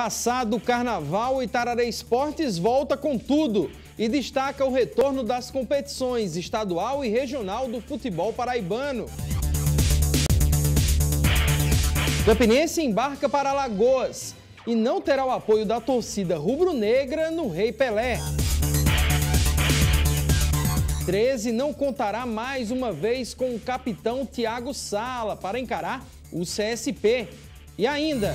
Passado o Carnaval, o Itararé Esportes volta com tudo e destaca o retorno das competições estadual e regional do futebol paraibano. Campinense embarca para Alagoas e não terá o apoio da torcida rubro-negra no Rei Pelé. 13 não contará mais uma vez com o capitão Thiago Sala para encarar o CSP. E ainda,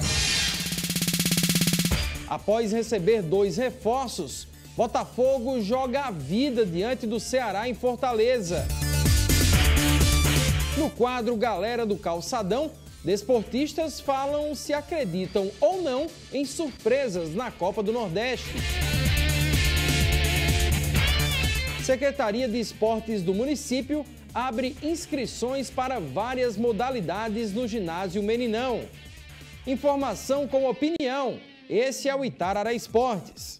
após receber 2 reforços, Botafogo joga a vida diante do Ceará em Fortaleza. No quadro Galera do Calçadão, desportistas falam se acreditam ou não em surpresas na Copa do Nordeste. Secretaria de Esportes do município abre inscrições para várias modalidades no ginásio Meninão. Informação com opinião. Esse é o Itararé Esportes.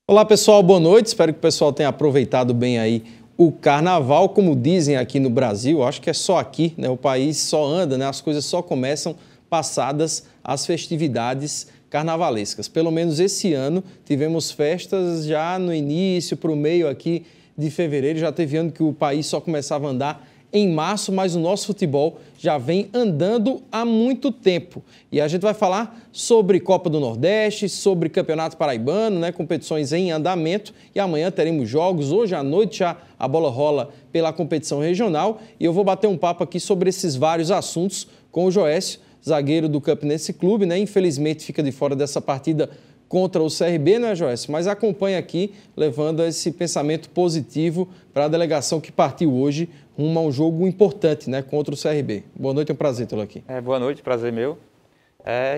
Olá pessoal, boa noite. Espero que o pessoal tenha aproveitado bem aí o Carnaval. Como dizem aqui no Brasil, acho que é só aqui, né? O país só anda, né? As coisas só começam passadas as festividades carnavalescas. Pelo menos esse ano tivemos festas já no início, para o meio aqui de fevereiro. Já teve ano que o país só começava a andar em março, mas o nosso futebol já vem andando há muito tempo. E a gente vai falar sobre Copa do Nordeste, sobre Campeonato Paraibano, né, competições em andamento. E amanhã teremos jogos. Hoje à noite já a bola rola pela competição regional. E eu vou bater um papo aqui sobre esses vários assuntos com o Joécio, zagueiro do Campinense Clube, né? Infelizmente fica de fora dessa partida contra o CRB, né, Joécio? Mas acompanha aqui, levando esse pensamento positivo para a delegação que partiu hoje rumo a um jogo importante, né, contra o CRB. Boa noite, é um prazer tê-lo aqui. Boa noite, prazer meu.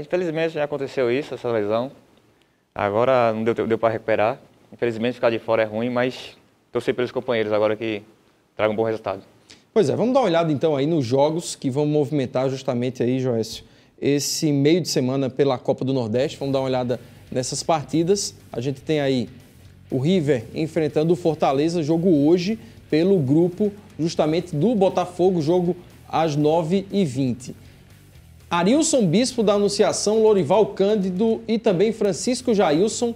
Infelizmente já aconteceu isso, essa lesão. Agora não deu para recuperar. Infelizmente ficar de fora é ruim, mas torcer pelos companheiros agora que tragam um bom resultado. Pois é, vamos dar uma olhada então aí nos jogos que vão movimentar justamente aí, Joécio, esse meio de semana pela Copa do Nordeste. Vamos dar uma olhada nessas partidas. A gente tem aí o River enfrentando o Fortaleza, jogo hoje pelo grupo justamente do Botafogo, jogo às 9h20. Arilson Bispo da Anunciação, Lorival Cândido e também Francisco Jailson,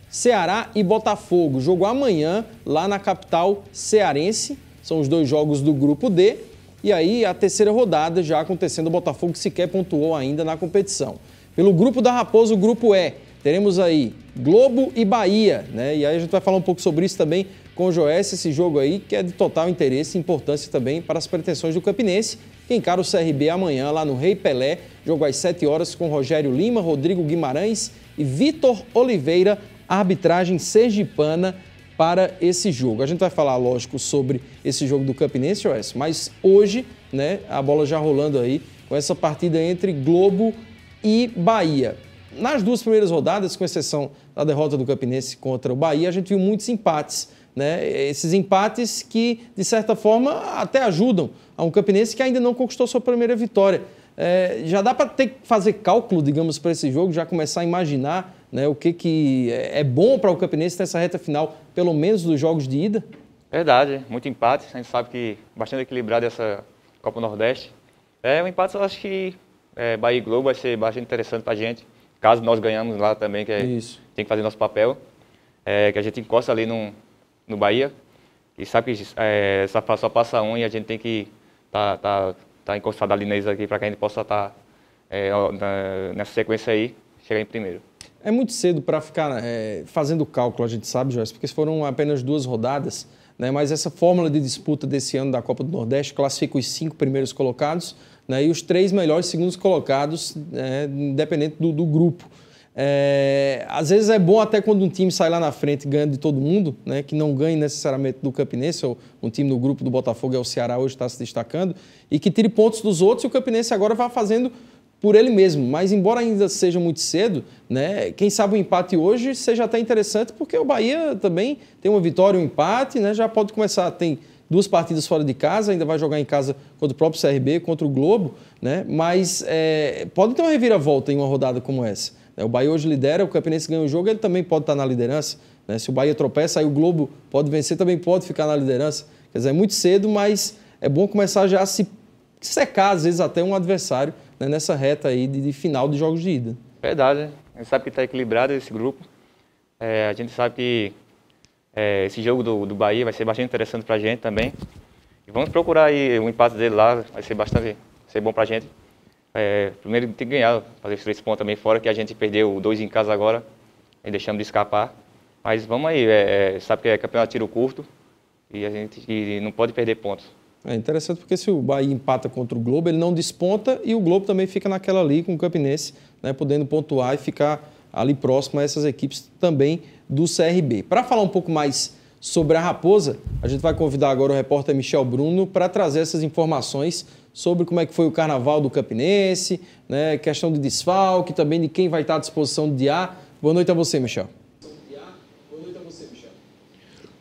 Ceará e Botafogo. Jogo amanhã lá na capital cearense. São os 2 jogos do grupo D. E aí a terceira rodada já acontecendo, o Botafogo sequer pontuou ainda na competição. Pelo grupo da Raposa, o grupo E, teremos aí Globo e Bahia, né? E aí a gente vai falar um pouco sobre isso também com o Joécio, esse jogo aí que é de total interesse e importância também para as pretensões do Campinense, que encara o CRB amanhã lá no Rei Pelé, jogo às 7 horas com Rogério Lima, Rodrigo Guimarães e Vitor Oliveira, arbitragem sergipana para esse jogo. A gente vai falar, lógico, sobre esse jogo do Campinense, Joécio, mas hoje, né, a bola já rolando aí com essa partida entre Globo e Bahia. Nas 2 primeiras rodadas, com exceção da derrota do Campinense contra o Bahia, a gente viu muitos empates, né? Esses empates que, de certa forma, até ajudam a um Campinense que ainda não conquistou sua primeira vitória. Já dá para ter que fazer cálculo, digamos, para esse jogo, já começar a imaginar, né, o que é bom para o Campinense nessa reta final, pelo menos dos jogos de ida? Verdade, muito empate. A gente sabe que bastante equilibrado essa Copa Nordeste. Um empate, eu acho que Bahia e Globo vai ser bastante interessante para a gente. Caso nós ganhamos lá também, que tem que fazer nosso papel. Que a gente encosta ali no Bahia. E sabe que só passa um e a gente tem que tá encostado ali neles aqui para que a gente possa estar nessa sequência aí, chegar em primeiro. É muito cedo para ficar fazendo cálculo, a gente sabe, Joyce, porque foram apenas 2 rodadas, né? Mas essa fórmula de disputa desse ano da Copa do Nordeste classifica os 5 primeiros colocados, né, e os 3 melhores segundos colocados, independente do grupo. Às vezes é bom até quando um time sai lá na frente ganhando de todo mundo, né, que não ganhe necessariamente do Campinense, ou um time no grupo do Botafogo, o Ceará hoje está se destacando, e que tire pontos dos outros e o Campinense agora vai fazendo por ele mesmo. Mas embora ainda seja muito cedo, né, quem sabe o empate hoje seja até interessante, porque o Bahia também tem uma vitória e um empate, né, já pode começar, tem 2 partidas fora de casa, ainda vai jogar em casa contra o próprio CRB, contra o Globo, né? Mas pode ter uma reviravolta em uma rodada como essa. O Bahia hoje lidera, o Campinense ganha o jogo, ele também pode estar na liderança. Né? Se o Bahia tropeça, aí o Globo pode vencer, também pode ficar na liderança. Quer dizer, é muito cedo, mas é bom começar já a se secar, às vezes, até um adversário, né? Nessa reta aí de final de jogos de ida. Verdade, né? A gente sabe que está equilibrado esse grupo. A gente sabe que esse jogo do Bahia vai ser bastante interessante para a gente também. E vamos procurar aí o empate dele lá, vai ser bom para a gente. Primeiro tem que ganhar, fazer os 3 pontos também fora, que a gente perdeu 2 em casa agora e deixamos de escapar. Mas vamos aí, sabe que é campeonato tiro curto e a gente não pode perder pontos. É interessante porque se o Bahia empata contra o Globo, ele não desponta e o Globo também fica naquela ali com o Campinense, né, podendo pontuar e ficar ali próximo a essas equipes também do CRB. Para falar um pouco mais sobre a Raposa, a gente vai convidar agora o repórter Michel Bruno para trazer essas informações sobre como é que foi o carnaval do Campinense, né, questão de desfalque, também de quem vai estar à disposição do Diá. Boa noite a você, Michel.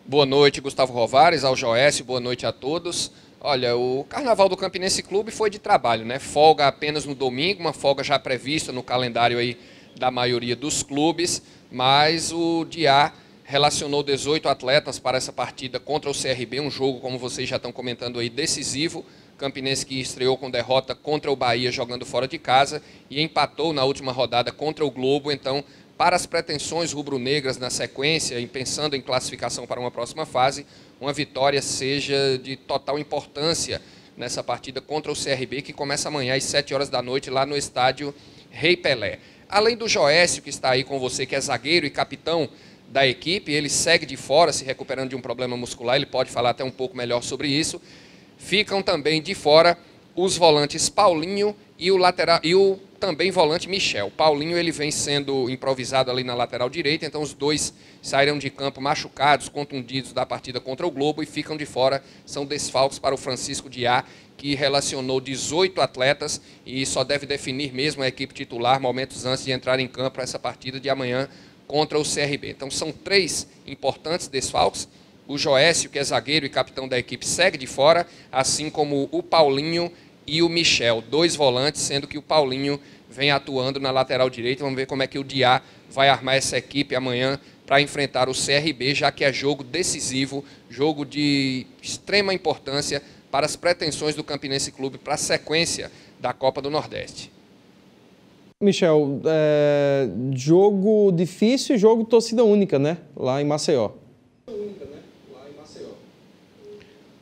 Boa noite, Gustavo Rovares, ao Joécio, boa noite a todos. Olha, o Carnaval do Campinense Clube foi de trabalho, né? Folga apenas no domingo, uma folga já prevista no calendário aí da maioria dos clubes, mas o Diá relacionou 18 atletas para essa partida contra o CRB, um jogo, como vocês já estão comentando aí, decisivo. Campinense que estreou com derrota contra o Bahia jogando fora de casa e empatou na última rodada contra o Globo, então para as pretensões rubro-negras na sequência e pensando em classificação para uma próxima fase, uma vitória seja de total importância nessa partida contra o CRB, que começa amanhã às 7 horas da noite lá no estádio Rei Pelé. Além do Joécio, que está aí com você, que é zagueiro e capitão da equipe, ele segue de fora, se recuperando de um problema muscular, ele pode falar até um pouco melhor sobre isso. Ficam também de fora os volantes Paulinho e o também volante Michel. Paulinho ele vem sendo improvisado ali na lateral direita, então os dois saíram de campo machucados, contundidos da partida contra o Globo e ficam de fora, são desfalques para o Francisco Diá, que relacionou 18 atletas e só deve definir mesmo a equipe titular momentos antes de entrar em campo para essa partida de amanhã contra o CRB. Então são 3 importantes desfalques. O Joécio, que é zagueiro e capitão da equipe, segue de fora, assim como o Paulinho e o Michel, 2 volantes, sendo que o Paulinho vem atuando na lateral direita. Vamos ver como é que o Diá vai armar essa equipe amanhã para enfrentar o CRB, já que é jogo decisivo, jogo de extrema importância para as pretensões do Campinense Clube para a sequência da Copa do Nordeste. Michel, jogo difícil e jogo torcida única, né? Lá em Maceió.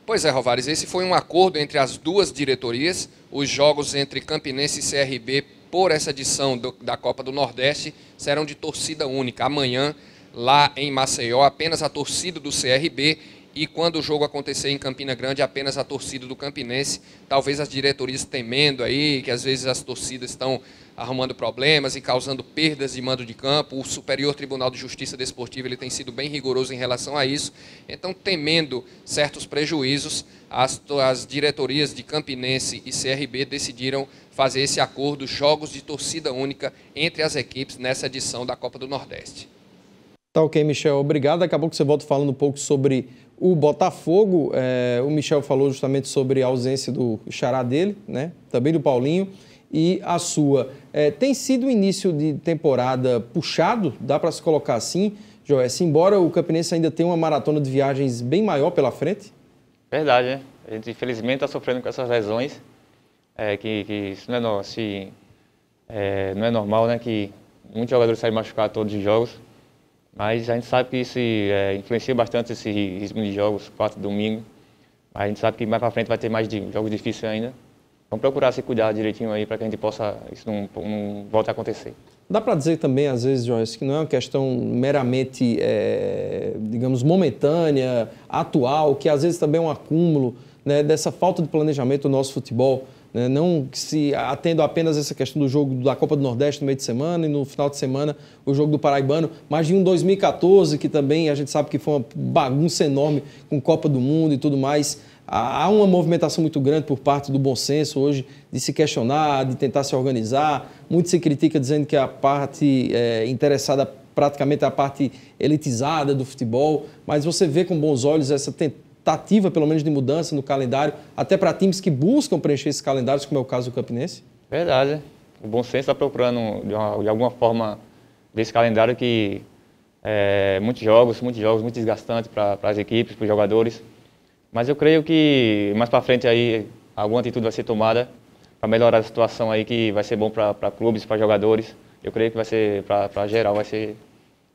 Pois é, Rovares, esse foi um acordo entre as duas diretorias. Os jogos entre Campinense e CRB por essa edição da Copa do Nordeste serão de torcida única. Amanhã, lá em Maceió, apenas a torcida do CRB e quando o jogo acontecer em Campina Grande, apenas a torcida do Campinense. Talvez as diretorias temendo aí, que às vezes as torcidas estão arrumando problemas e causando perdas de mando de campo. O Superior Tribunal de Justiça Desportiva ele tem sido bem rigoroso em relação a isso. Então, temendo certos prejuízos, as diretorias de Campinense e CRB decidiram fazer esse acordo, jogos de torcida única entre as equipes nessa edição da Copa do Nordeste. Tá ok, Michel. Obrigado. Daqui a pouco você volta falando um pouco sobre o Botafogo. O Michel falou justamente sobre a ausência do xará dele, né? Também do Paulinho. E a sua. Tem sido um início de temporada puxado, dá para se colocar assim, Joécio, embora o Campinense ainda tenha uma maratona de viagens bem maior pela frente? Verdade, né? A gente infelizmente está sofrendo com essas lesões, que isso não é normal, né? Que muitos jogadores saem machucados todos os jogos, mas a gente sabe que isso influencia bastante esse ritmo de jogos, 4 domingos, mas a gente sabe que mais para frente vai ter mais jogos difíceis ainda. Vamos procurar se cuidar direitinho aí para que a gente possa, isso não volte a acontecer. Dá para dizer também, às vezes, Joyce, que não é uma questão meramente, digamos, momentânea, atual, que às vezes também é um acúmulo, né, dessa falta de planejamento do nosso futebol, né, não se atendo apenas a essa questão do jogo da Copa do Nordeste no meio de semana e no final de semana o jogo do Paraibano, mas de um 2014 que também a gente sabe que foi uma bagunça enorme com Copa do Mundo e tudo mais. Há uma movimentação muito grande por parte do bom senso hoje de se questionar, de tentar se organizar. Muito se critica dizendo que a parte interessada praticamente é a parte elitizada do futebol, mas você vê com bons olhos essa tentativa, pelo menos, de mudança no calendário, até para times que buscam preencher esses calendários, como é o caso do Campinense? Verdade. o bom senso está procurando, de alguma forma, desse calendário que muitos jogos, muito desgastante para as equipes, para os jogadores. Mas eu creio que mais para frente aí alguma atitude vai ser tomada para melhorar a situação aí, que vai ser bom para clubes, para jogadores. Eu creio que vai ser, para geral, vai ser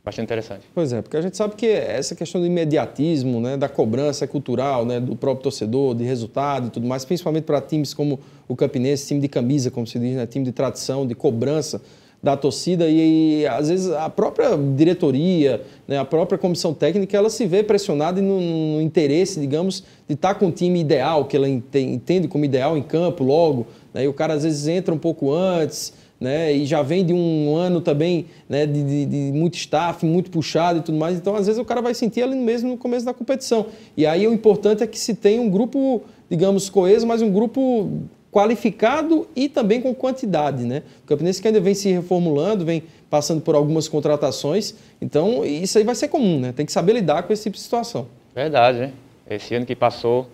bastante interessante. Pois é, porque a gente sabe que essa questão do imediatismo, né, da cobrança cultural, né, do próprio torcedor, de resultado e tudo mais, principalmente para times como o Campinense, time de camisa, como se diz, né, time de tradição, de cobrança da torcida, e às vezes a própria diretoria, né, a própria comissão técnica, ela se vê pressionada no interesse, digamos, de estar com o time ideal, que ela entende como ideal em campo logo, né, e o cara às vezes entra um pouco antes, né, e já vem de um ano também, né, de muito staff, muito puxado e tudo mais, então às vezes o cara vai sentir ali mesmo no começo da competição. E aí o importante é que se tenha um grupo, digamos, coeso, mas um grupo qualificado e também com quantidade, né? O Campinense que ainda vem se reformulando, vem passando por algumas contratações, então isso aí vai ser comum, né? Tem que saber lidar com esse tipo de situação. Verdade, né? Esse ano que passou,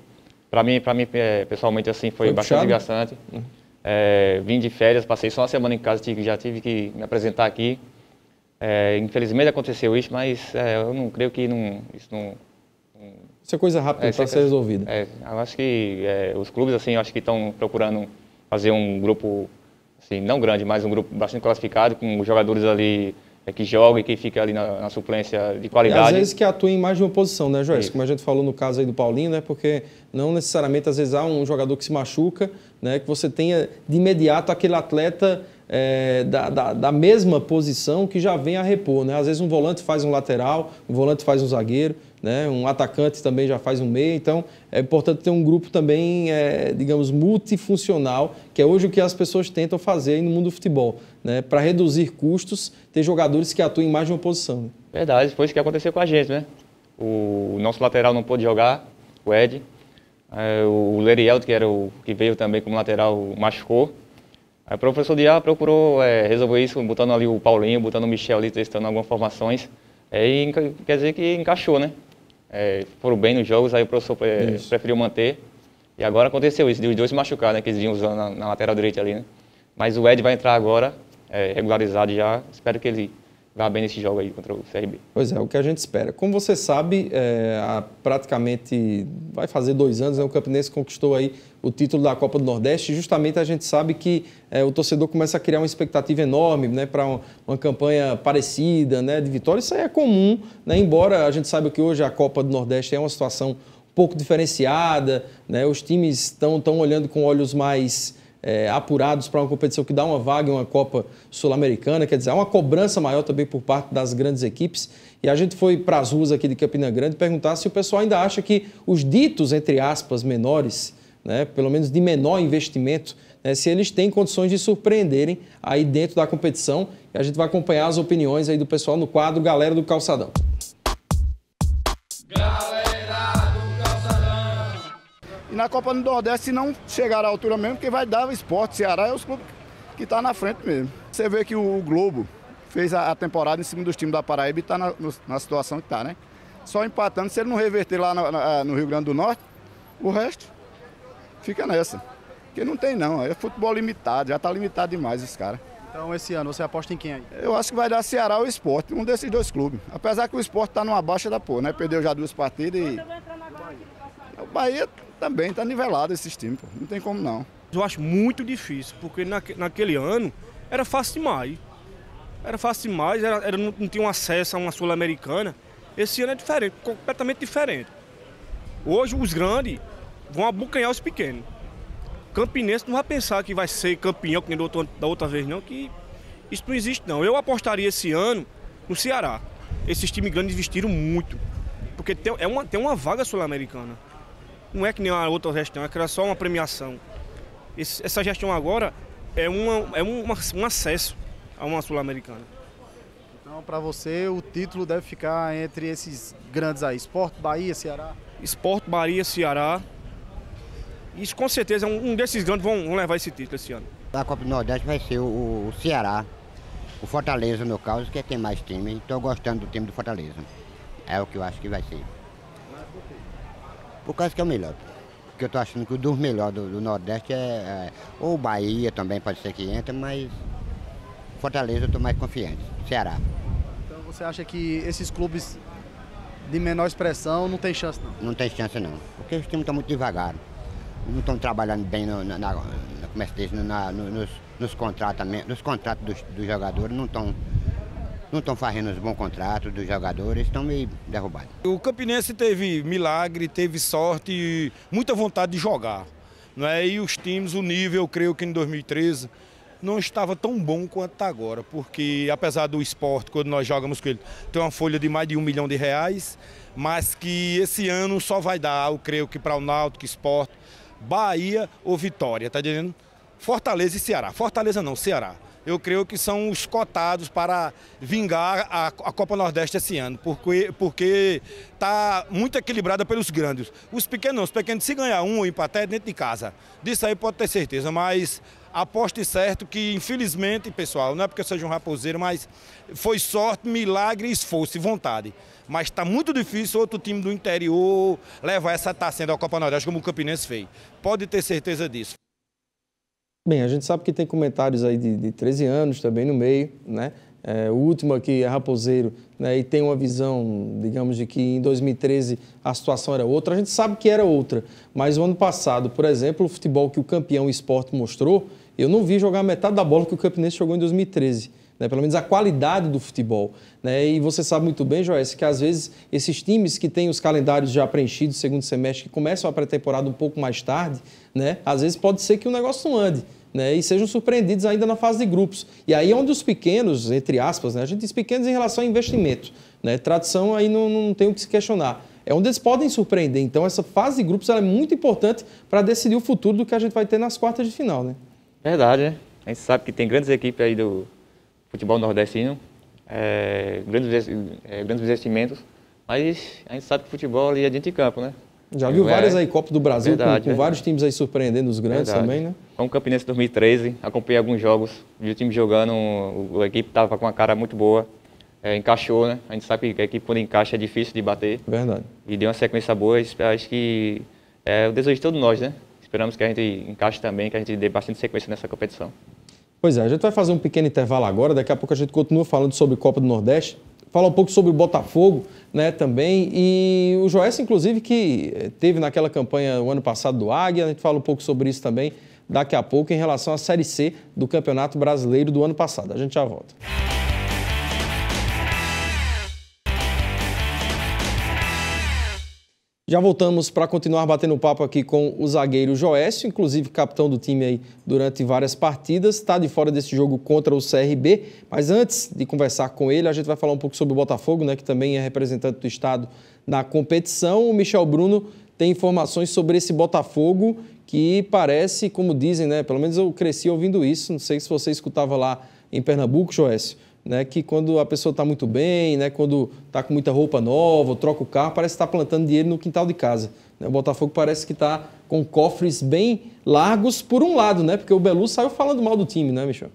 para mim pessoalmente assim, foi bastante desgastante. Vim de férias, passei só uma semana em casa, já tive que me apresentar aqui. Infelizmente aconteceu isso, mas eu não creio que isso não... Isso é coisa rápida para ser resolvida. Eu acho que os clubes assim, eu acho que estão procurando fazer um grupo, assim, não grande, mas um grupo bastante classificado, com os jogadores ali que jogam e que fica ali na suplência de qualidade. E às vezes que atua em mais de uma posição, né, Joyce? Como a gente falou no caso aí do Paulinho, né? Porque não necessariamente, às vezes, há um jogador que se machuca, né? Que você tenha de imediato aquele atleta da mesma posição que já vem a repor, né? Às vezes um volante faz um lateral, um volante faz um zagueiro, né? Um atacante também já faz um meia, então é importante ter um grupo também, digamos, multifuncional, que é hoje o que as pessoas tentam fazer aí no mundo do futebol, né? Para reduzir custos, ter jogadores que atuem em mais de uma posição. Né? Verdade, foi isso que aconteceu com a gente, né? O nosso lateral não pôde jogar, o Ed, o Leriel, que era que veio também como lateral, machucou. Aí o professor Diá procurou resolver isso, botando ali o Paulinho, botando o Michel ali, testando algumas formações. E quer dizer que encaixou, né? Foram bem nos jogos, aí o professor preferiu manter. E agora aconteceu isso, de os dois se machucar, né? Que eles vinham usando na lateral direita ali, né? Mas o Ed vai entrar agora, regularizado já. Espero que ele vá bem nesse jogo aí contra o CRB. Pois é, o que a gente espera. Como você sabe, há praticamente vai fazer 2 anos, né, o Campinense conquistou aí o título da Copa do Nordeste, e justamente a gente sabe que o torcedor começa a criar uma expectativa enorme, né, para uma campanha parecida, né, de vitória. Isso aí é comum, né, embora a gente saiba que hoje a Copa do Nordeste é uma situação um pouco diferenciada, né, os times estão olhando com olhos mais apurados para uma competição que dá uma vaga em uma Copa Sul-Americana, quer dizer, há uma cobrança maior também por parte das grandes equipes. E a gente foi para as ruas aqui de Campina Grande perguntar se o pessoal ainda acha que os ditos, entre aspas, menores, né, pelo menos de menor investimento, né, se eles têm condições de surpreenderem aí dentro da competição. E a gente vai acompanhar as opiniões aí do pessoal no quadro Galera do Calçadão. E na Copa do Nordeste, se não chegar à altura mesmo, quem vai dar o Sport, Ceará, é os clubes que estão na frente mesmo. Você vê que o Globo fez a temporada em cima dos times da Paraíba e está na situação que está, né? Só empatando, se ele não reverter lá no Rio Grande do Norte, o resto fica nessa. Porque não tem não, é futebol limitado, já está limitado demais esse cara. Então esse ano você aposta em quem aí? Eu acho que vai dar Ceará ou Sport, um desses dois clubes. Apesar que o Sport está numa baixa da porra, né? Perdeu já 2 partidas e... O Bahia também está nivelado esses times, pô. Não tem como não. Eu acho muito difícil, porque naquele ano era fácil demais. Era fácil demais, não tinha um acesso a uma Sul-Americana. Esse ano é diferente, completamente diferente. Hoje os grandes vão abocanhar os pequenos. Campinense não vai pensar que vai ser campeão, que nem da outra vez não, que isso não existe não. Eu apostaria esse ano no Ceará. Esses times grandes investiram muito, porque tem uma vaga Sul-Americana. Não é que nem a outra gestão, é que era só uma premiação. Essa gestão agora é um acesso a uma Sul-Americana. Então, para você, o título deve ficar entre esses grandes aí, Sport, Bahia, Ceará? Sport, Bahia, Ceará. Isso com certeza, um desses grandes vão levar esse título esse ano. A Copa do Nordeste vai ser o Ceará, o Fortaleza, no caso, que tem mais time. Estou gostando do time do Fortaleza. É o que eu acho que vai ser. Por causa que é o melhor. porque eu estou achando que o dos melhores do Nordeste ou Bahia também pode ser que entre, mas Fortaleza eu estou mais confiante, Ceará. Então você acha que esses clubes de menor expressão não tem chance não? Não tem chance não, porque os times estão muito devagar, não estão trabalhando bem nos contratos dos jogadores, não estão fazendo os bons contratos dos jogadores, estão meio derrubados. O Campinense teve milagre, teve sorte e muita vontade de jogar, não é? E os times, o nível, eu creio que em 2013 não estava tão bom quanto está agora, porque apesar do Sport, quando nós jogamos com ele, tem uma folha de mais de R$1 milhão, mas que esse ano só vai dar, eu creio que para o Náutico, Sport, Bahia ou Vitória, tá dizendo? Fortaleza e Ceará. Fortaleza não, Ceará. Eu creio que são os cotados para vingar a Copa Nordeste esse ano, porque está muito equilibrada pelos grandes. Os pequenos, se ganhar um ou empatar é dentro de casa. Disso aí pode ter certeza, mas aposte certo que, infelizmente, pessoal, não é porque eu seja um raposeiro, mas foi sorte, milagre, esforço e vontade. Mas está muito difícil outro time do interior levar essa taça da Copa Nordeste como o Campinense fez. Pode ter certeza disso. Bem, a gente sabe que tem comentários aí de 13 anos também no meio, né? O último aqui é raposeiro, né? E tem uma visão, digamos, de que em 2013 a situação era outra. A gente sabe que era outra, mas o ano passado, por exemplo, o futebol que o campeão Sport mostrou, eu não vi jogar metade da bola que o Campinense jogou em 2013. Né, pelo menos a qualidade do futebol. Né? E você sabe muito bem, Joyce, que às vezes esses times que têm os calendários já preenchidos, segundo semestre, que começam a pré-temporada um pouco mais tarde, né? Às vezes pode ser que o negócio não ande, né? E sejam surpreendidos ainda na fase de grupos. E aí é onde os pequenos, entre aspas, né? A gente diz pequenos em relação a investimento. Né? Tradição aí não tem o que se questionar. É onde eles podem surpreender. Então essa fase de grupos ela é muito importante para decidir o futuro do que a gente vai ter nas quartas de final. Né? Verdade, né? A gente sabe que tem grandes equipes aí do futebol nordestino, grandes investimentos, mas a gente sabe que futebol ali é dentro de campo, né? Já viu várias aí Copas do Brasil, com vários times aí surpreendendo os grandes também, né? Como o Campinense 2013, acompanhei alguns jogos, vi o time jogando, a equipe estava com uma cara muito boa, encaixou, né? A gente sabe que a equipe quando encaixa é difícil de bater. Verdade. E deu uma sequência boa, acho que é o desejo de todos nós, né? Esperamos que a gente encaixe também, que a gente dê bastante sequência nessa competição. Pois é, a gente vai fazer um pequeno intervalo agora, daqui a pouco a gente continua falando sobre Copa do Nordeste, falar um pouco sobre o Botafogo, né, também, e o Joécio, inclusive, que teve naquela campanha o ano passado do Águia, a gente fala um pouco sobre isso também daqui a pouco em relação à Série C do Campeonato Brasileiro do ano passado. A gente já volta. Já voltamos para continuar batendo papo aqui com o zagueiro Joécio, inclusive capitão do time aí durante várias partidas, está de fora desse jogo contra o CRB, mas antes de conversar com ele, a gente vai falar um pouco sobre o Botafogo, né, que também é representante do estado na competição. O Michel Bruno tem informações sobre esse Botafogo que parece, como dizem, né, pelo menos eu cresci ouvindo isso, não sei se você escutava lá em Pernambuco, Joécio, né, que quando a pessoa está muito bem, né, quando está com muita roupa nova, ou troca o carro, parece estar plantando dinheiro no quintal de casa. Né? O Botafogo parece que está com cofres bem largos por um lado, né, porque o Belu saiu falando mal do time, né, Michel?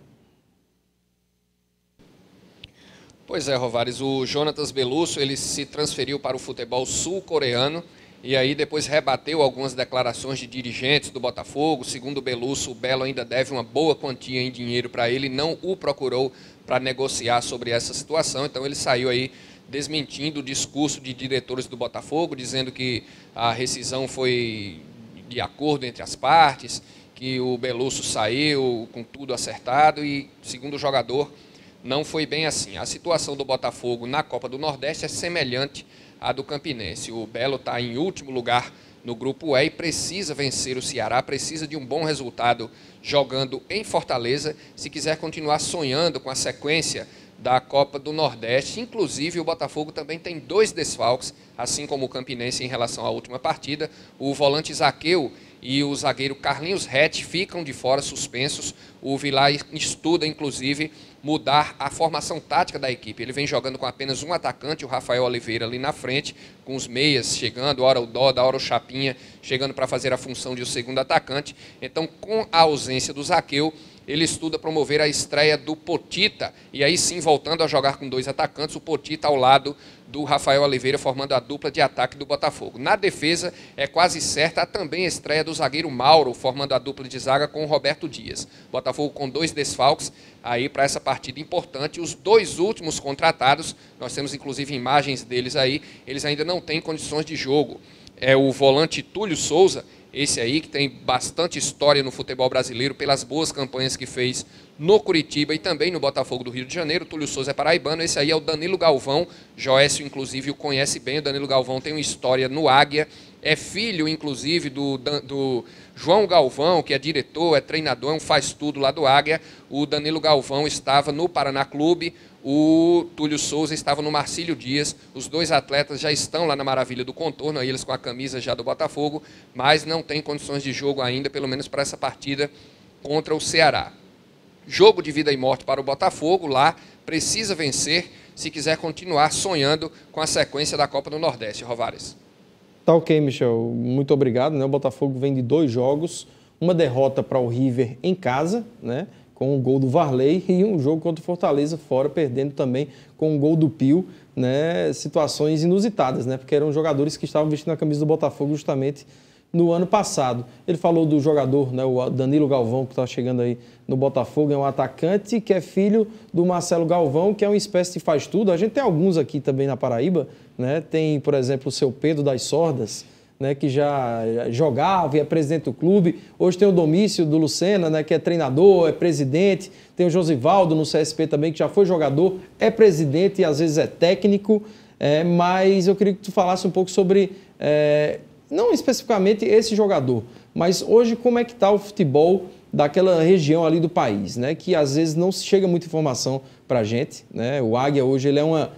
Pois é, Rovares, o Jonatas Belusso, ele se transferiu para o futebol sul-coreano e aí depois rebateu algumas declarações de dirigentes do Botafogo. Segundo o Belusso, o Belo ainda deve uma boa quantia em dinheiro para ele, não o procurou para negociar sobre essa situação. Então ele saiu aí desmentindo o discurso de diretores do Botafogo, dizendo que a rescisão foi de acordo entre as partes, que o Belusso saiu com tudo acertado e, segundo o jogador, não foi bem assim. A situação do Botafogo na Copa do Nordeste é semelhante à do Campinense. O Belo está em último lugar no grupo E e precisa vencer o Ceará, precisa de um bom resultado jogando em Fortaleza, se quiser continuar sonhando com a sequência da Copa do Nordeste. Inclusive, o Botafogo também tem 2 desfalques, assim como o Campinense em relação à última partida. O volante Zaqueu e o zagueiro Carlinhos Rett ficam de fora, suspensos. O Vilar estuda, inclusive, mudar a formação tática da equipe. Ele vem jogando com apenas um atacante, o Rafael Oliveira ali na frente, com os meias chegando, hora o Doda, hora o Chapinha, chegando para fazer a função de o segundo atacante. Então, com a ausência do Zaqueu, ele estuda promover a estreia do Potita, e aí sim, voltando a jogar com 2 atacantes, o Potita ao lado do Rafael Oliveira, formando a dupla de ataque do Botafogo. Na defesa, é quase certa também a estreia do zagueiro Mauro, formando a dupla de zaga com o Roberto Dias. Botafogo com 2 desfalques aí para essa partida importante. Os 2 últimos contratados, nós temos inclusive imagens deles aí, eles ainda não têm condições de jogo. É o volante Túlio Souza, esse aí que tem bastante história no futebol brasileiro pelas boas campanhas que fez no Curitiba e também no Botafogo do Rio de Janeiro. Túlio Souza é paraibano, esse aí é o Danilo Galvão, Joécio inclusive o conhece bem, o Danilo Galvão tem uma história no Águia, é filho inclusive do João Galvão, que é diretor, é treinador, é um faz-tudo lá do Águia. O Danilo Galvão estava no Paraná Clube, o Túlio Souza estava no Marcílio Dias. Os 2 atletas já estão lá na Maravilha do Contorno, aí eles com a camisa já do Botafogo, mas não tem condições de jogo ainda, pelo menos para essa partida contra o Ceará. Jogo de vida e morte para o Botafogo, lá precisa vencer se quiser continuar sonhando com a sequência da Copa do Nordeste. Rovares. Tá ok, Michel. Muito obrigado. Né? O Botafogo vem de 2 jogos, uma derrota para o River em casa, né? Com o gol do Varley, e um jogo contra o Fortaleza fora, perdendo também com o gol do Pio, né? Situações inusitadas, né? Porque eram jogadores que estavam vestindo a camisa do Botafogo justamente no ano passado. Ele falou do jogador, né? O Danilo Galvão, que está chegando aí no Botafogo, é um atacante que é filho do Marcelo Galvão, que é uma espécie de faz-tudo. A gente tem alguns aqui também na Paraíba, né? Tem, por exemplo, o seu Pedro das Sordas, né, que já jogava e é presidente do clube. Hoje tem o Domício do Lucena, né, que é treinador, é presidente. Tem o Josivaldo no CSP também, que já foi jogador, é presidente e às vezes é técnico. Mas eu queria que tu falasse um pouco sobre, não especificamente esse jogador, mas hoje como é que está o futebol daquela região ali do país, né, que às vezes não chega muita informação para a gente, né? O Águia hoje ele é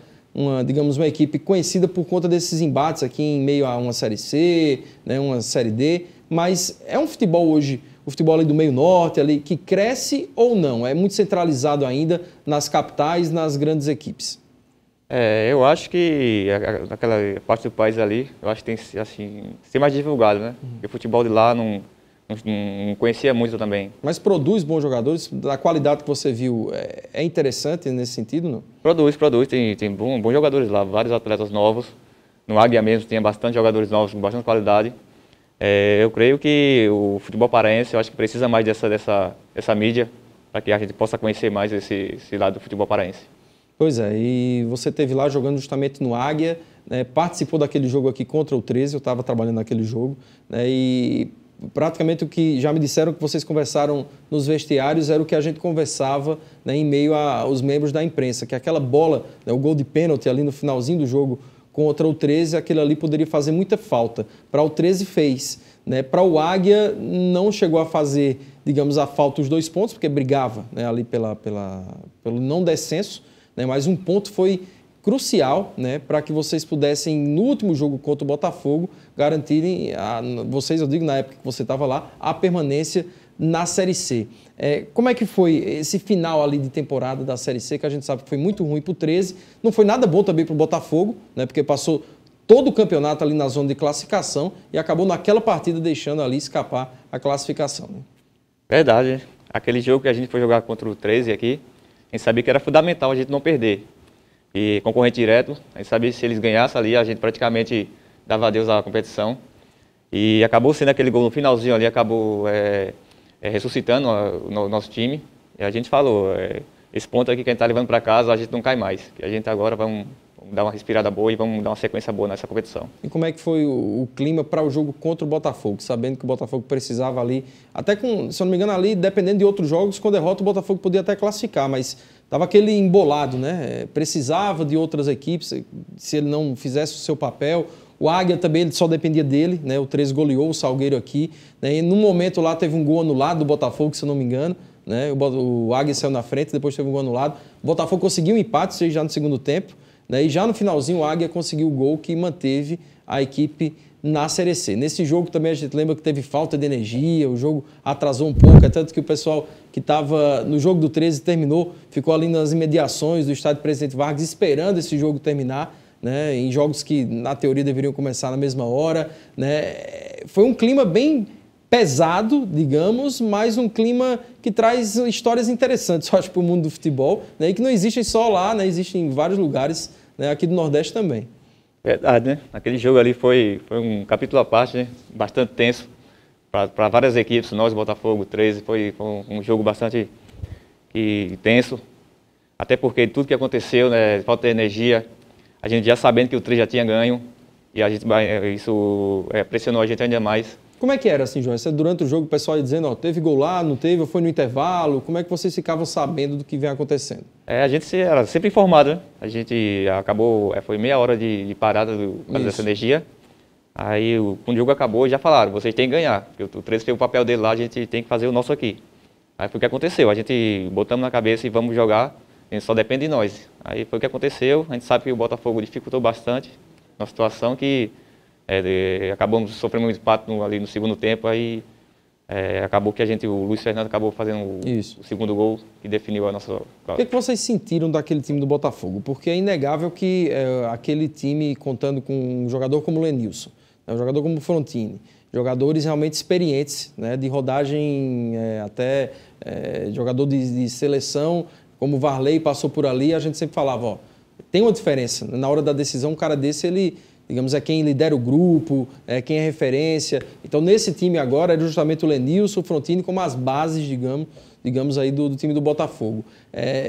digamos, uma equipe conhecida por conta desses embates aqui em meio a uma Série C, né, uma Série D, mas é um futebol hoje, o futebol ali do meio norte, ali, que cresce ou não? É muito centralizado ainda nas capitais, nas grandes equipes? Eu acho que aquela parte do país ali, eu acho que tem assim, ser mais divulgado, né? Porque o futebol de lá não conhecia muito também. Mas produz bons jogadores? Da qualidade que você viu, é interessante nesse sentido, não? Produz. Tem bons jogadores lá, vários atletas novos. No Águia mesmo tem bastante jogadores novos com bastante qualidade. Eu creio que o futebol paraense, eu acho que precisa mais dessa mídia para que a gente possa conhecer mais esse lado do futebol paraense. Pois é, e você esteve lá jogando justamente no Águia, né, participou daquele jogo aqui contra o 13, eu estava trabalhando naquele jogo, né, e praticamente o que já me disseram que vocês conversaram nos vestiários era o que a gente conversava, né, em meio aos membros da imprensa, que aquela bola, né, o gol de pênalti ali no finalzinho do jogo contra o 13, aquele ali poderia fazer muita falta. Para o 13 fez, né? Para o Águia não chegou a fazer, digamos, a falta os 2 pontos, porque brigava, né, ali pelo não descenso, né, mas um ponto foi crucial, né, para que vocês pudessem, no último jogo contra o Botafogo, garantirem, vocês, eu digo na época que você estava lá, a permanência na Série C. Como é que foi esse final ali de temporada da Série C, que a gente sabe que foi muito ruim para o 13, não foi nada bom também para o Botafogo, né, porque passou todo o campeonato ali na zona de classificação e acabou naquela partida deixando ali escapar a classificação. Né? Verdade, aquele jogo que a gente foi jogar contra o 13 aqui, a gente sabia que era fundamental a gente não perder. E concorrente direto, a gente sabia que se eles ganhassem ali, a gente praticamente dava adeus à competição. E acabou sendo aquele gol no finalzinho ali, acabou ressuscitando o nosso time. E a gente falou, esse ponto aqui que a gente está levando para casa, a gente não cai mais. E a gente agora vamos dar uma respirada boa e vamos dar uma sequência boa nessa competição. E como é que foi o clima para o jogo contra o Botafogo? Sabendo que o Botafogo precisava ali, até com, se eu não me engano ali, dependendo de outros jogos, com derrota o Botafogo podia até classificar, mas estava aquele embolado, né? Precisava de outras equipes, se ele não fizesse o seu papel. O Águia também, ele só dependia dele, né? O 13 goleou o Salgueiro aqui, né? E num momento lá teve um gol anulado do Botafogo, se eu não me engano, né? O Águia saiu na frente, depois teve um gol anulado. O Botafogo conseguiu um empate, seja já no segundo tempo, né? E já no finalzinho o Águia conseguiu o gol que manteve a equipe na Série C. Nesse jogo também a gente lembra que teve falta de energia, o jogo atrasou um pouco, é tanto que o pessoal que estava no jogo do 13 terminou, ficou ali nas imediações do estádio Presidente Vargas esperando esse jogo terminar, né, em jogos que na teoria deveriam começar na mesma hora, né. Foi um clima bem pesado, digamos, mas um clima que traz histórias interessantes, eu acho, para o mundo do futebol, né? E que não existem só lá, né? Existem em vários lugares, né? Aqui do Nordeste também. Verdade, né? Aquele jogo ali foi um capítulo à parte, né? Bastante tenso para várias equipes, nós, Botafogo, 13, foi um jogo bastante tenso, até porque tudo que aconteceu, né? Falta de energia, a gente já sabendo que o 13 já tinha ganho, e isso pressionou a gente ainda mais. Como é que era assim, João? Durante o jogo o pessoal ia dizendo, ó, teve gol lá, não teve, ou foi no intervalo? Como é que vocês ficavam sabendo do que vem acontecendo? A gente era sempre informado, né? A gente acabou, foi meia hora de parada por causa dessa energia. Aí, quando o jogo acabou, já falaram, vocês têm que ganhar. Porque o 13 fez o papel dele lá, a gente tem que fazer o nosso aqui. Aí foi o que aconteceu, a gente botamos na cabeça e vamos jogar, a gente só depende de nós. Aí foi o que aconteceu, a gente sabe que o Botafogo dificultou bastante na situação que acabamos sofrendo um empate ali no segundo tempo, aí acabou que o Luiz Fernando acabou fazendo o segundo gol que definiu a nossa... O que vocês sentiram daquele time do Botafogo? Porque é inegável que aquele time, contando com um jogador como o Lenilson, um jogador como o Frontini, jogadores realmente experientes, né, de rodagem, até jogador de seleção, como o Varley passou por ali, a gente sempre falava, ó, tem uma diferença. Na hora da decisão, um cara desse, ele, digamos, é quem lidera o grupo, é quem é referência. Então, nesse time agora, era justamente o Lenilson, o Frontini, como as bases, digamos aí, do time do Botafogo.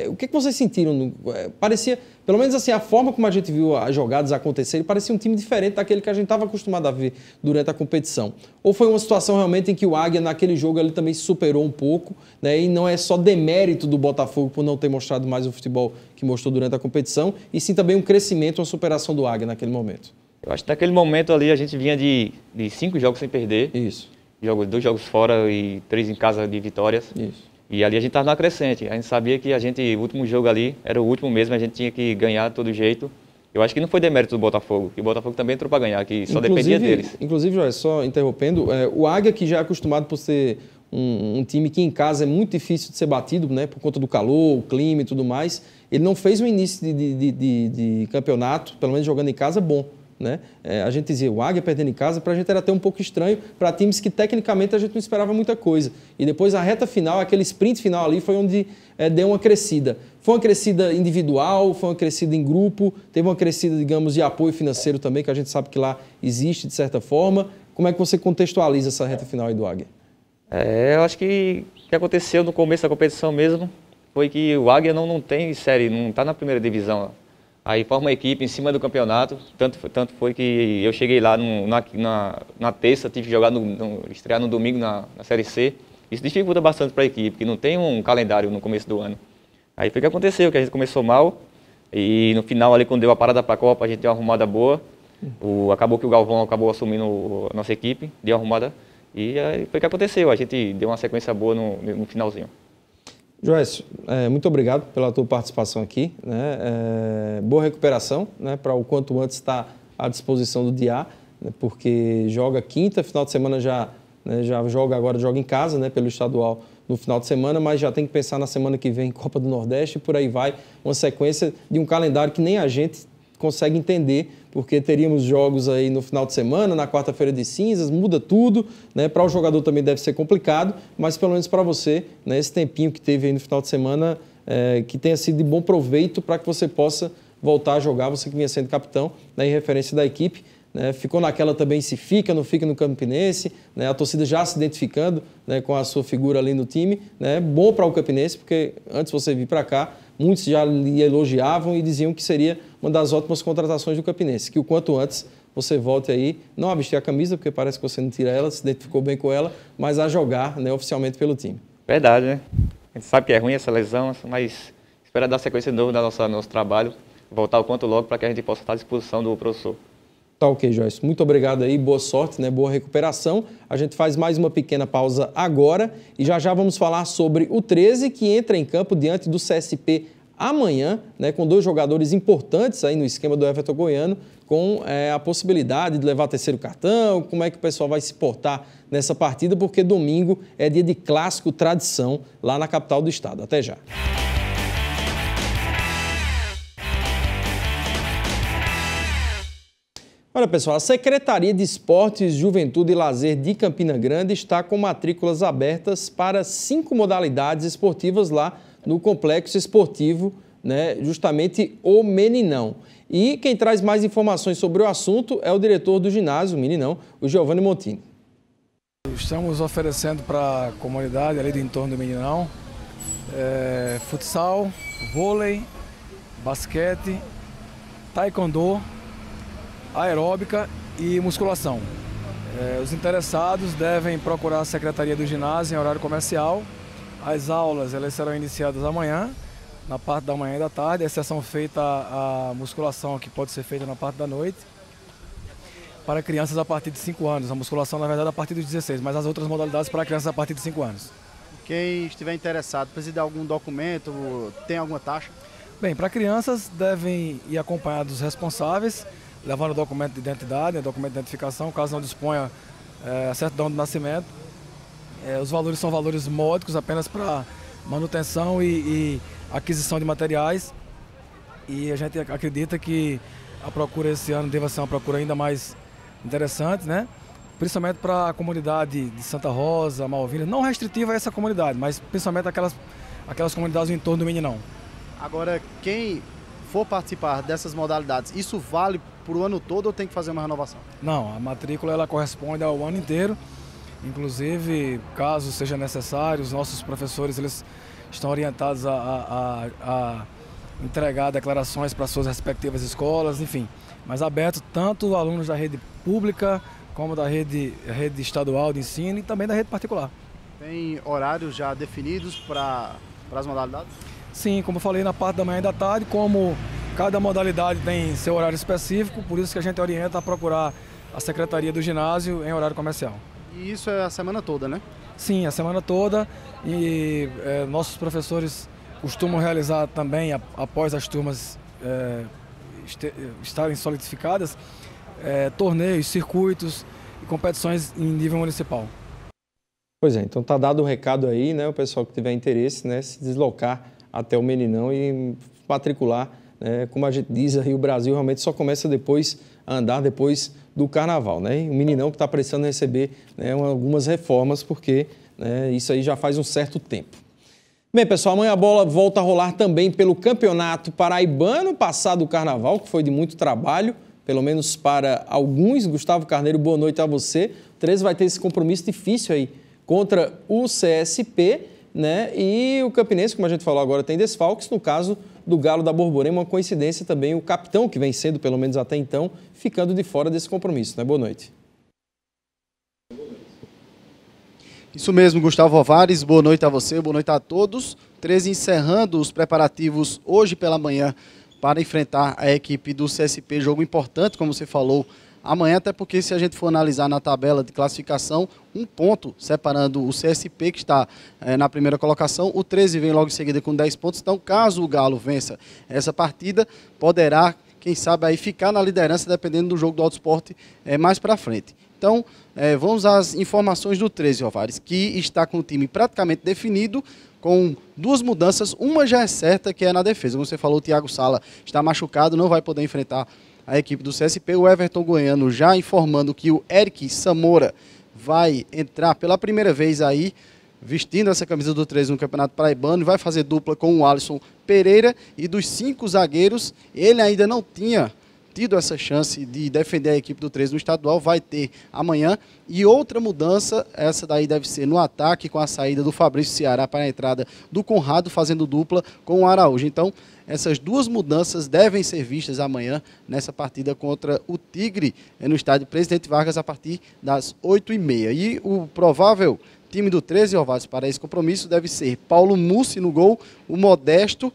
O que vocês sentiram? Parecia, pelo menos assim, a forma como a gente viu as jogadas acontecerem, parecia um time diferente daquele que a gente estava acostumado a ver durante a competição. Ou foi uma situação realmente em que o Águia, naquele jogo, ele também se superou um pouco, né? E não é só demérito do Botafogo por não ter mostrado mais o futebol que mostrou durante a competição, e sim também um crescimento, uma superação do Águia naquele momento. Eu acho que naquele momento ali a gente vinha de 5 jogos sem perder. Isso. 2 jogos fora e 3 em casa de vitórias. Isso. E ali a gente estava na crescente. A gente sabia que o último jogo ali era o último mesmo, a gente tinha que ganhar de todo jeito. Eu acho que não foi demérito do Botafogo, que o Botafogo também entrou para ganhar, que só dependia deles. Inclusive, Joé, só interrompendo, o Águia, que já é acostumado por ser um time que em casa é muito difícil de ser batido, né, por conta do calor, o clima e tudo mais, ele não fez um início de campeonato, pelo menos jogando em casa, bom. Né? A gente dizia, o Águia perdendo em casa, para a gente era até um pouco estranho, para times que tecnicamente a gente não esperava muita coisa. E depois a reta final, aquele sprint final ali, foi onde deu uma crescida. Foi uma crescida individual, foi uma crescida em grupo, teve uma crescida, digamos, de apoio financeiro também, que a gente sabe que lá existe de certa forma. Como é que você contextualiza essa reta final aí do Águia? Eu acho que o que aconteceu no começo da competição mesmo foi que o Águia não tem série, não está na primeira divisão. Aí forma uma equipe em cima do campeonato, tanto foi que eu cheguei lá na terça, tive que estrear no domingo na Série C. Isso dificulta bastante para a equipe, que não tem um calendário no começo do ano. Aí foi o que aconteceu, que a gente começou mal, e no final ali, quando deu a parada para a Copa, a gente deu uma arrumada boa. Acabou que o Galvão acabou assumindo a nossa equipe, deu uma arrumada, e aí foi o que aconteceu, a gente deu uma sequência boa no finalzinho. Joécio, muito obrigado pela tua participação aqui, né? Boa recuperação, né? Para o quanto antes estar à disposição do Diá, né? Porque joga quinta, final de semana já joga em casa, né? Pelo estadual no final de semana, mas já tem que pensar na semana que vem em Copa do Nordeste e por aí vai, uma sequência de um calendário que nem a gente consegue entender, porque teríamos jogos aí no final de semana, na quarta-feira de cinzas, muda tudo, né? Para o jogador também deve ser complicado, mas pelo menos para você, né? Esse tempinho que teve aí no final de semana, que tenha sido de bom proveito para que você possa voltar a jogar, você que vinha sendo capitão, né? Em referência da equipe, né? Ficou naquela também se fica, não fica no Campinense, né? A torcida já se identificando, né? Com a sua figura ali no time, né? Bom para o Campinense, porque antes de você vir para cá, muitos já lhe elogiavam e diziam que seria uma das ótimas contratações do Campinense, que o quanto antes você volte aí, não a vestir a camisa, porque parece que você não tira ela, se identificou bem com ela, mas a jogar, né, oficialmente pelo time. Verdade, né? A gente sabe que é ruim essa lesão, mas espera dar sequência de novo no nosso trabalho, voltar o quanto logo para que a gente possa estar à disposição do professor. Tá ok, Joyce. Muito obrigado aí, boa sorte, né? Boa recuperação. A gente faz mais uma pequena pausa agora e já vamos falar sobre o 13, que entra em campo diante do CSP amanhã, né? Com 2 jogadores importantes aí no esquema do Everton Goiano, com a possibilidade de levar terceiro cartão, como é que o pessoal vai se portar nessa partida, porque domingo é dia de clássico tradição lá na capital do estado. Até já. Olha, pessoal, a Secretaria de Esportes, Juventude e Lazer de Campina Grande está com matrículas abertas para 5 modalidades esportivas lá no Complexo Esportivo, né, justamente o Meninão. E quem traz mais informações sobre o assunto é o diretor do ginásio, o Meninão, o Giovanni Montini. Estamos oferecendo para a comunidade ali do entorno do Meninão futsal, vôlei, basquete, taekwondo, aeróbica e musculação. Os interessados devem procurar a Secretaria do Ginásio em horário comercial. As aulas elas serão iniciadas amanhã, na parte da manhã e da tarde, exceção feita a musculação, que pode ser feita na parte da noite, para crianças a partir de 5 anos. A musculação, na verdade, a partir dos 16, mas as outras modalidades para crianças a partir de 5 anos. Quem estiver interessado, precisa de algum documento, tem alguma taxa? Bem, para crianças devem ir acompanhados dos responsáveis, levando documento de identidade, documento de identificação, caso não disponha a certidão de nascimento. Os valores são valores módicos, apenas para manutenção e aquisição de materiais. E a gente acredita que a procura esse ano deva ser uma procura ainda mais interessante, né? Principalmente para a comunidade de Santa Rosa, Malvina, não restritiva a essa comunidade, mas principalmente aquelas comunidades no entorno do Meninão. Agora, quem for participar dessas modalidades, isso vale para o ano todo ou tem que fazer uma renovação? Não, a matrícula ela corresponde ao ano inteiro. Inclusive, caso seja necessário, os nossos professores eles estão orientados a entregar declarações para suas respectivas escolas, enfim. Mas aberto tanto alunos da rede pública como da rede estadual de ensino e também da rede particular. Tem horários já definidos para as modalidades? Sim, como eu falei, na parte da manhã e da tarde, como cada modalidade tem seu horário específico, por isso que a gente orienta a procurar a Secretaria do Ginásio em horário comercial. E isso é a semana toda, né? Sim, a semana toda, e nossos professores costumam realizar também, após as turmas estarem solidificadas, torneios, circuitos e competições em nível municipal. Pois é, então tá dado o recado aí, né, o pessoal que tiver interesse, né, se deslocar até o Meninão e matricular, né, como a gente diz aí, o Brasil realmente só começa depois a andar depois do Carnaval, né, e o Meninão que está precisando receber, né, algumas reformas, porque, né, isso aí já faz um certo tempo. Bem, pessoal, amanhã a bola volta a rolar também pelo Campeonato Paraibano, passado o Carnaval, que foi de muito trabalho, pelo menos para alguns. Gustavo Carneiro, boa noite a você. O 13 vai ter esse compromisso difícil aí contra o CSP, né? E o Campinense, como a gente falou agora, tem desfalques. No caso do Galo da Borborema, uma coincidência também, o capitão, que vem sendo, pelo menos até então, ficando de fora desse compromisso, né? Boa noite. Isso mesmo, Gustavo Rovares, boa noite a você, boa noite a todos. 13 encerrando os preparativos hoje pela manhã para enfrentar a equipe do CSP, jogo importante, como você falou, amanhã, até porque se a gente for analisar na tabela de classificação, um ponto separando o CSP, que está na primeira colocação, o 13 vem logo em seguida com 10 pontos, então caso o Galo vença essa partida, poderá, quem sabe, aí ficar na liderança, dependendo do jogo do Alto Esporte mais para frente. Então, vamos às informações do 13, Rovares, que está com o time praticamente definido, com 2 mudanças, uma já é certa, que é na defesa. Como você falou, o Thiago Sala está machucado, não vai poder enfrentar a equipe do CSP. O Everton Goiano já informando que o Eric Samora vai entrar pela primeira vez aí, vestindo essa camisa do 13 no Campeonato Paraibano, e vai fazer dupla com o Alisson Pereira. E dos 5 zagueiros, ele ainda não tinha tido essa chance de defender a equipe do 13 no estadual, vai ter amanhã. E outra mudança, essa daí deve ser no ataque, com a saída do Fabrício Ceará para a entrada do Conrado, fazendo dupla com o Araújo. Então, essas 2 mudanças devem ser vistas amanhã nessa partida contra o Tigre, no estádio Presidente Vargas, a partir das 8h30. E o provável time do 13, Rovares, para esse compromisso deve ser Paulo Mussi no gol, o Modesto,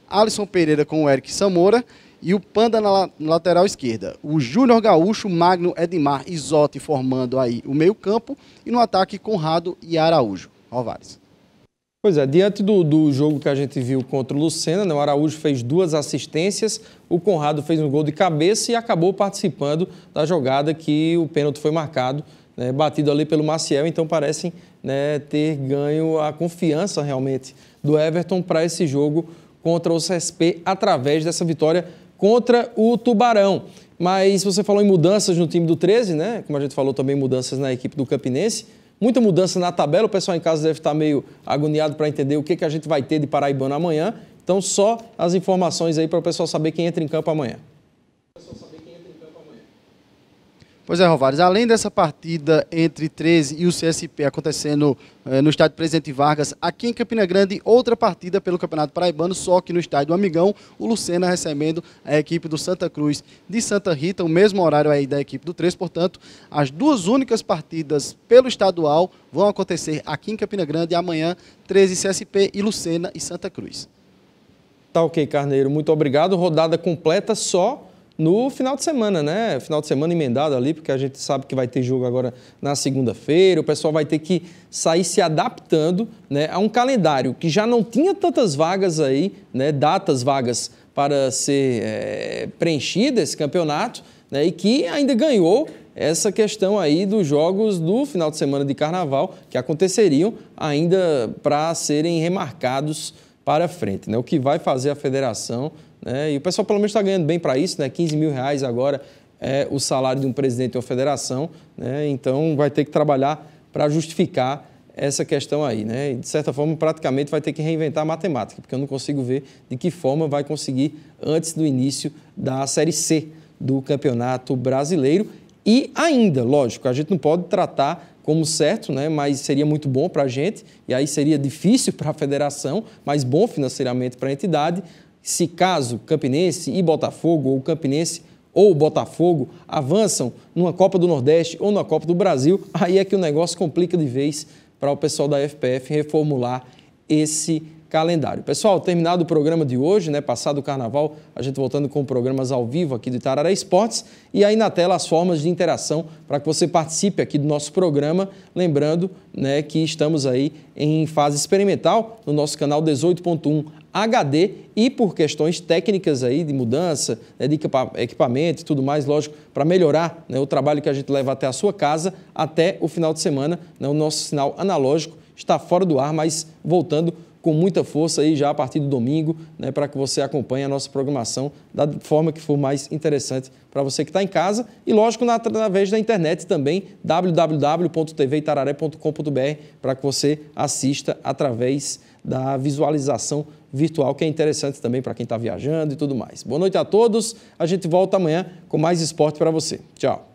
Alisson Pereira com o Eric Samora, e o Panda na lateral esquerda. O Júnior Gaúcho, Magno, Edmar e Zotti formando aí o meio campo. E no ataque, Conrado e Araújo. Rovares. Pois é, diante do jogo que a gente viu contra o Lucena, né, o Araújo fez 2 assistências, o Conrado fez um gol de cabeça e acabou participando da jogada que o pênalti foi marcado, né, batido ali pelo Maciel. Então parecem, né, ter ganho a confiança realmente do Everton para esse jogo contra o CSP através dessa vitória contra o Tubarão. Mas você falou em mudanças no time do 13, né? Como a gente falou também, mudanças na equipe do Campinense. Muita mudança na tabela, o pessoal em casa deve estar meio agoniado para entender o que a gente vai ter de paraibano amanhã. Então, só as informações aí para o pessoal saber quem entra em campo amanhã. Pois é, Rovares, além dessa partida entre 13 e o CSP acontecendo no estádio Presidente Vargas, aqui em Campina Grande, outra partida pelo Campeonato Paraibano, só que no estádio do Amigão, o Lucena recebendo a equipe do Santa Cruz de Santa Rita, o mesmo horário aí da equipe do 13, portanto, as duas únicas partidas pelo estadual vão acontecer aqui em Campina Grande amanhã, 13 CSP e Lucena e Santa Cruz. Tá ok, Carneiro, muito obrigado. Rodada completa só no final de semana, né? Final de semana emendado ali, porque a gente sabe que vai ter jogo agora na segunda-feira. O pessoal vai ter que sair se adaptando, né, a um calendário que já não tinha tantas vagas aí, né, datas vagas para ser preenchido esse campeonato, né, e que ainda ganhou essa questão aí dos jogos do final de semana de carnaval, que aconteceriam ainda para serem remarcados para frente, né? O que vai fazer a federação, né? E o pessoal pelo menos está ganhando bem para isso, né? R$15 mil agora é o salário de um presidente de uma federação, né? Então vai ter que trabalhar para justificar essa questão aí, né? E de certa forma praticamente vai ter que reinventar a matemática, porque eu não consigo ver de que forma vai conseguir antes do início da Série C do Campeonato Brasileiro. E ainda, lógico, a gente não pode tratar como certo, né? Mas seria muito bom para a gente, e aí seria difícil para a federação, mas bom financeiramente para a entidade, se caso Campinense e Botafogo, ou Campinense ou Botafogo avançam numa Copa do Nordeste ou na Copa do Brasil, aí é que o negócio complica de vez para o pessoal da FPF reformular esse calendário. Pessoal, terminado o programa de hoje, né, passado o carnaval, a gente voltando com programas ao vivo aqui do Itararé Esportes, e aí na tela as formas de interação para que você participe aqui do nosso programa, lembrando, né, que estamos aí em fase experimental no nosso canal 18.1 HD e por questões técnicas aí de mudança, né, de equipamento e tudo mais, lógico, para melhorar, né, o trabalho que a gente leva até a sua casa, até o final de semana, né, o nosso sinal analógico está fora do ar, mas voltando com muita força aí já a partir do domingo, né, para que você acompanhe a nossa programação da forma que for mais interessante para você que está em casa e, lógico, através da internet também, www.tvitararé.com.br, para que você assista através da visualização virtual, que é interessante também para quem está viajando e tudo mais. Boa noite a todos, a gente volta amanhã com mais esporte para você. Tchau.